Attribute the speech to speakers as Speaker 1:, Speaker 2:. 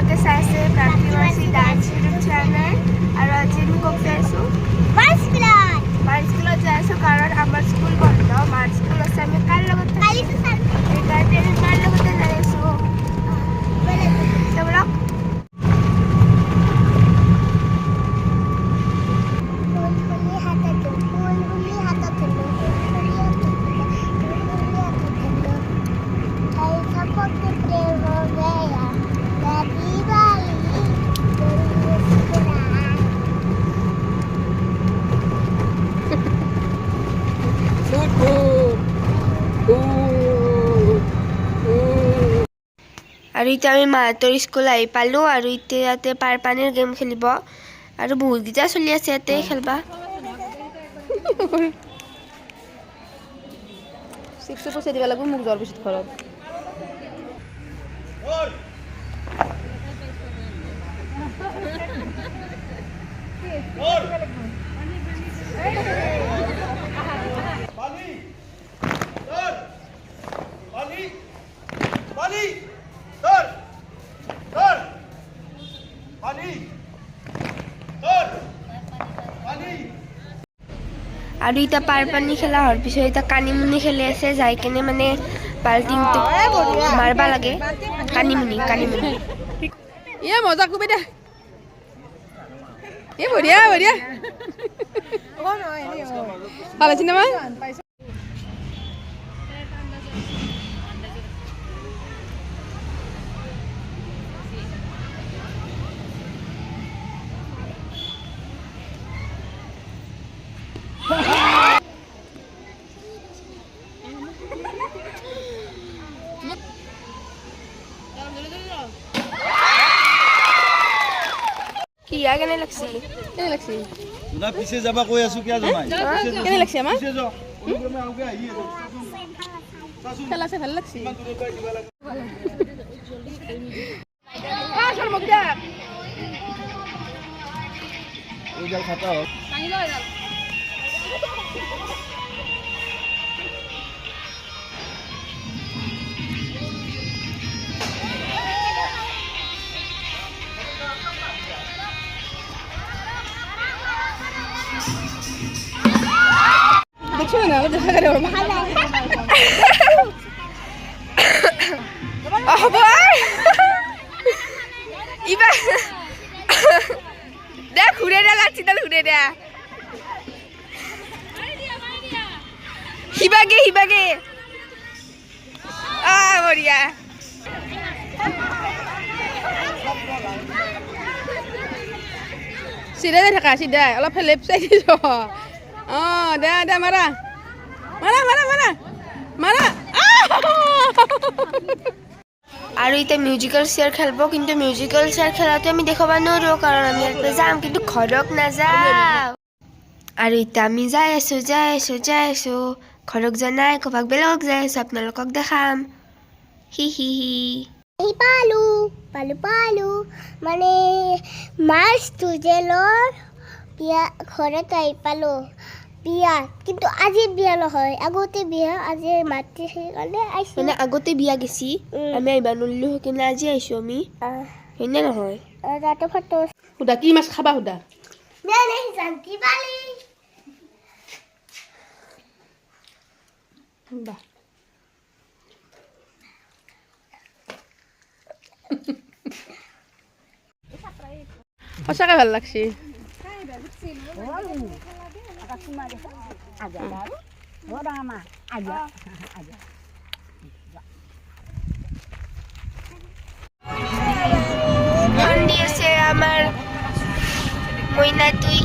Speaker 1: আপোনালোকে চাইছে প্ৰাপ্তি মাৰ্চি ডান্স ইউটিউব চেনেল আৰু আজি আমি ক'ত যাই আছোঁ মাৰ স্কুলত যাই আছোঁ কাৰণ আমাৰ স্কুল বন্ধ মাৰ স্কুল আছে আমি কাৰ লগত সেইকাৰণে আমি মাৰ লগতে যাই আছোঁ ব'লক আৰু এতিয়া আমি মাহঁতৰ স্কুল আহি পালোঁ আৰু এতিয়া ইয়াতে পানীৰ গেম খেলিব আৰু বহুতকেইটা চলি আছে ইয়াতে খেলবা
Speaker 2: চিপছটো পইচা দিব লাগিব মোক যোৱাৰ পিছত ঘৰত
Speaker 1: আৰু এতিয়া পানী খেলা হোৱাৰ পিছত এতিয়া কানিমুনি খেলি আছে যাই কেনে মানে বাল্টিংটো মাৰবা লাগে কানিমুনি
Speaker 2: মজা কবি দে বঢ়িয়া ভাল আছে না
Speaker 1: কিয়া কেনে লাগছি
Speaker 3: না পিছে যাবা কৈ আছো কিয়া জমাই
Speaker 2: কেনে লাগছে আমাৰ
Speaker 3: পিছে যাও ওলমে আগে আহি আছে
Speaker 2: খেলা আছে ভাল লাগছে
Speaker 3: ওই জাল খাতা হোক
Speaker 2: দেখছো না দেখা গেল
Speaker 1: ইবা দে ঘুরে দে লাচি দাল ঘুরে দে হিবাগে বঢ়িয়া
Speaker 2: চিধা থাকা চিধা অলপ লেফট চাইড দে মাৰা
Speaker 1: আৰু এতিয়া মিউজিকেল চেয়াৰ খেলব কিন্তু মিউজিকেল চেয়াৰ খেলাটো আমি দেখাব নোৱাৰোঁ কাৰণ আমি ইয়াতে যাম কিন্তু ঘৰত নাযাওঁ আৰু এতিয়া আমি যাই আছোঁ ঘৰত যোৱা নাই ক'ৰবাত বেলেগক যাই আছোঁ আপোনালোকক দেখাম
Speaker 4: পালো মানে মাৰ ষ্টুডেণ্টৰ বিয়া ঘৰত আহি পালোঁ বিয়া কিন্তু আজি বিয়া নহয় আগতে বিয়া আজি মাতি সেইকাৰণে আহিছোঁ
Speaker 1: মানে আগতে বিয়া গেছি আমি আহিব নোৱাৰিলোঁ সেইকাৰণে আজি আহিছোঁ আমি হয়নে নহয়
Speaker 4: তাতে ফটো
Speaker 2: সুধা কি মাছ খাবা সুধা
Speaker 4: জানকি পালি
Speaker 2: সঁচাকৈ ভাল লাগছে
Speaker 1: আছে আমাৰ মইনা তুই